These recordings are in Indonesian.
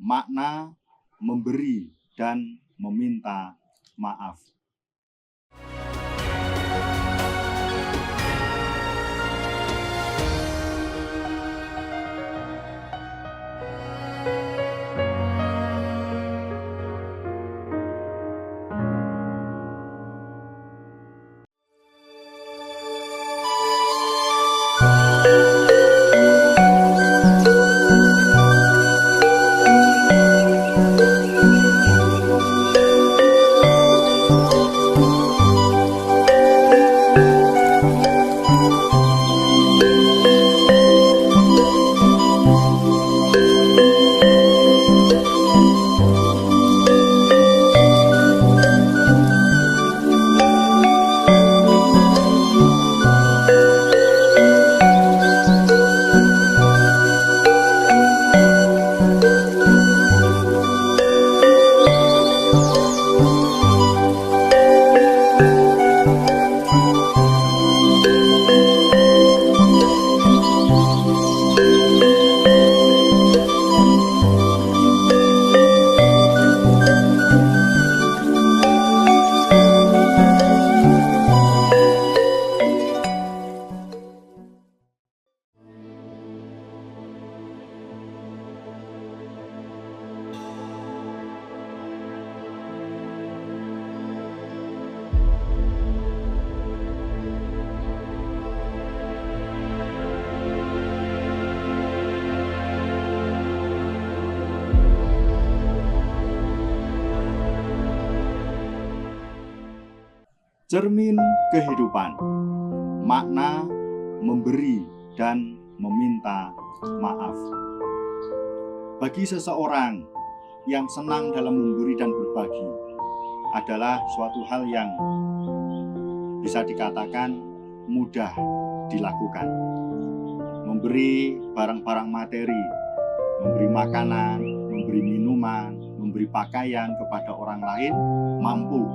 makna memberi dan meminta maaf. Cermin kehidupan, makna memberi dan meminta maaf. Bagi seseorang yang senang dalam memberi dan berbagi adalah suatu hal yang bisa dikatakan mudah dilakukan. Memberi barang-barang materi, memberi makanan, memberi minuman, memberi pakaian kepada orang lain mampu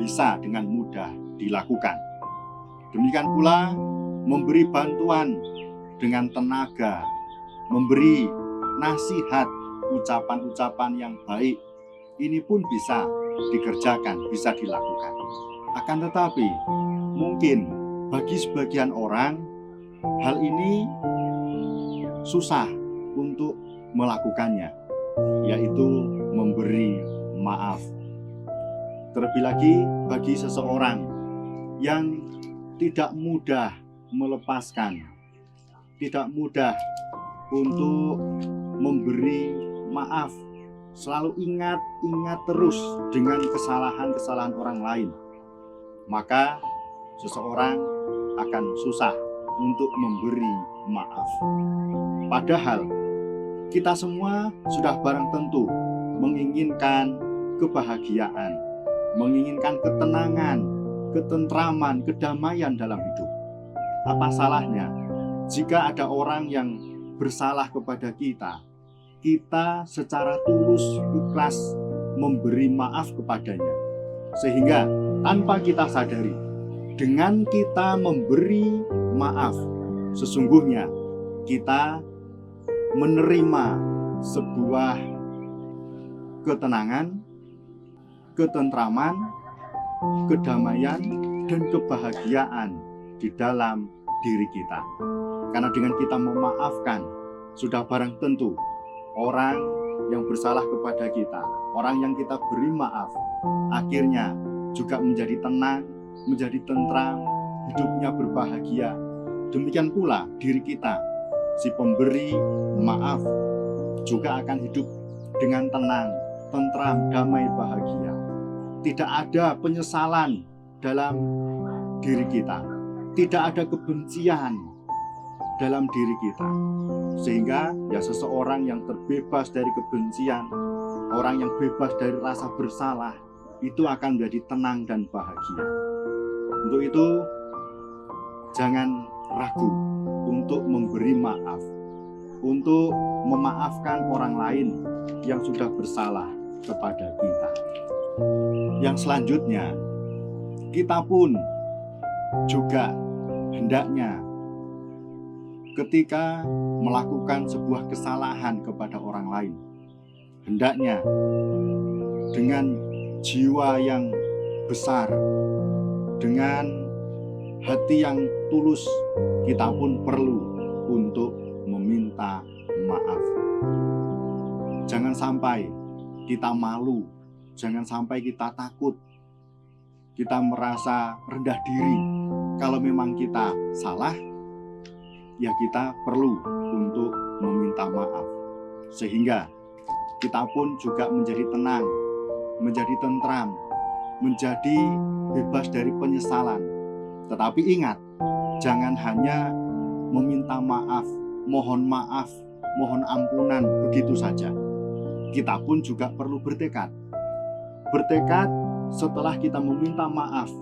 bisa dengan mudah dilakukan. Demikian pula memberi bantuan dengan tenaga, memberi nasihat, ucapan-ucapan yang baik, ini pun bisa dikerjakan, bisa dilakukan. Akan tetapi, mungkin bagi sebagian orang, hal ini susah untuk melakukannya, yaitu memberi maaf. Terlebih lagi bagi seseorang yang tidak mudah melepaskan, tidak mudah untuk memberi maaf, selalu ingat terus dengan kesalahan-kesalahan orang lain, maka seseorang akan susah untuk memberi maaf. Padahal kita semua sudah barang tentu menginginkan kebahagiaan, menginginkan ketenangan, ketentraman, kedamaian dalam hidup. Apa salahnya jika ada orang yang bersalah kepada kita, kita secara tulus ikhlas memberi maaf kepadanya, sehingga tanpa kita sadari, dengan kita memberi maaf, sesungguhnya kita menerima sebuah ketenangan, ketentraman, kedamaian, dan kebahagiaan di dalam diri kita. Karena dengan kita memaafkan, sudah barang tentu orang yang bersalah kepada kita, orang yang kita beri maaf, akhirnya juga menjadi tenang, menjadi tentram, hidupnya berbahagia. Demikian pula diri kita, si pemberi maaf, juga akan hidup dengan tenang, tentram, damai, bahagia. Tidak ada penyesalan dalam diri kita, tidak ada kebencian dalam diri kita, sehingga ya seseorang yang terbebas dari kebencian, orang yang bebas dari rasa bersalah, itu akan menjadi tenang dan bahagia. Untuk itu, jangan ragu untuk memberi maaf, untuk memaafkan orang lain yang sudah bersalah kepada kita. Yang selanjutnya, kita pun juga hendaknya ketika melakukan sebuah kesalahan kepada orang lain, hendaknya dengan jiwa yang besar, dengan hati yang tulus, kita pun perlu untuk meminta maaf. Jangan sampai kita malu, jangan sampai kita takut, kita merasa rendah diri. Kalau memang kita salah, ya kita perlu untuk meminta maaf. Sehingga kita pun juga menjadi tenang, menjadi tentram, menjadi bebas dari penyesalan. Tetapi ingat, jangan hanya meminta maaf, mohon ampunan begitu saja. Kita pun juga perlu bertekad. Bertekad setelah kita meminta maaf,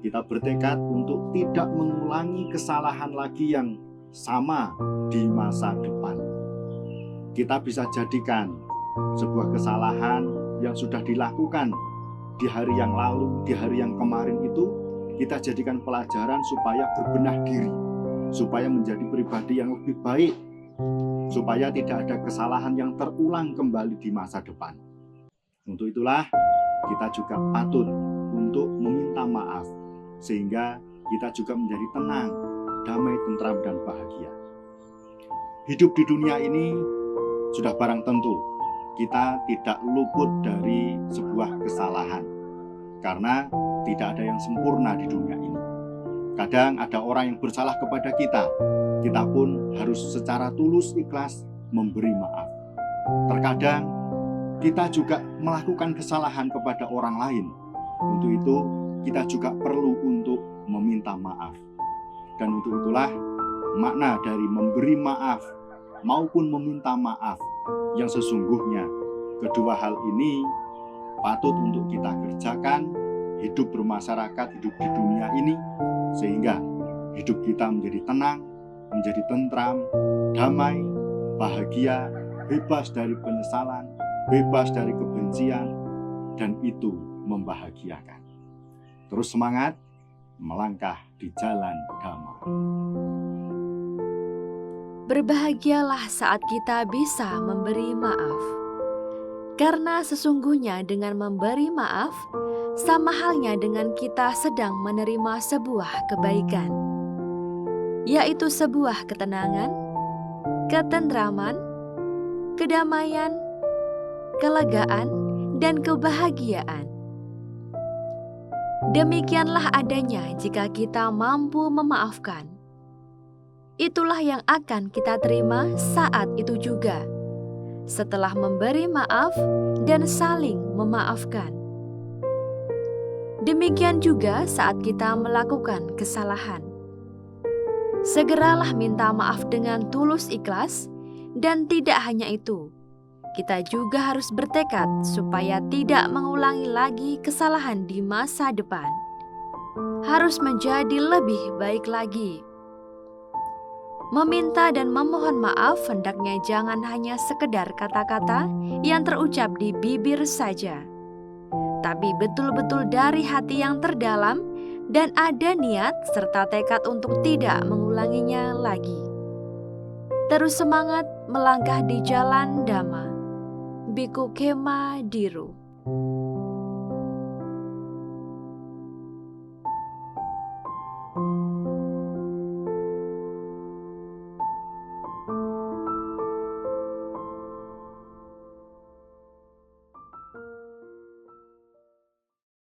kita bertekad untuk tidak mengulangi kesalahan lagi yang sama di masa depan. Kita bisa jadikan sebuah kesalahan yang sudah dilakukan di hari yang lalu, di hari yang kemarin itu, kita jadikan pelajaran supaya berbenah diri, supaya menjadi pribadi yang lebih baik, supaya tidak ada kesalahan yang terulang kembali di masa depan. Untuk itulah kita juga patut untuk meminta maaf, sehingga kita juga menjadi tenang, damai, tentram, dan bahagia. Hidup di dunia ini sudah barang tentu kita tidak luput dari sebuah kesalahan, karena tidak ada yang sempurna di dunia ini. Kadang ada orang yang bersalah kepada kita, kita pun harus secara tulus ikhlas memberi maaf. Terkadang kita juga melakukan kesalahan kepada orang lain. Untuk itu kita juga perlu untuk meminta maaf. Dan untuk itulah makna dari memberi maaf maupun meminta maaf yang sesungguhnya kedua hal ini patut untuk kita kerjakan, hidup bermasyarakat, hidup di dunia ini, sehingga hidup kita menjadi tenang, menjadi tentram, damai, bahagia, bebas dari penyesalan, bebas dari kebencian, dan itu membahagiakan. Terus semangat melangkah di jalan damai. Berbahagialah saat kita bisa memberi maaf, karena sesungguhnya dengan memberi maaf sama halnya dengan kita sedang menerima sebuah kebaikan, yaitu sebuah ketenangan, ketentraman, kedamaian, kelegaan, dan kebahagiaan. Demikianlah adanya jika kita mampu memaafkan. Itulah yang akan kita terima saat itu juga, setelah memberi maaf dan saling memaafkan. Demikian juga saat kita melakukan kesalahan. Segeralah minta maaf dengan tulus ikhlas, dan tidak hanya itu, kita juga harus bertekad supaya tidak mengulangi lagi kesalahan di masa depan. Harus menjadi lebih baik lagi. Meminta dan memohon maaf hendaknya jangan hanya sekedar kata-kata yang terucap di bibir saja, tapi betul-betul dari hati yang terdalam dan ada niat serta tekad untuk tidak mengulanginya lagi. Terus semangat melangkah di jalan Dhamma. Biku Kema Diru.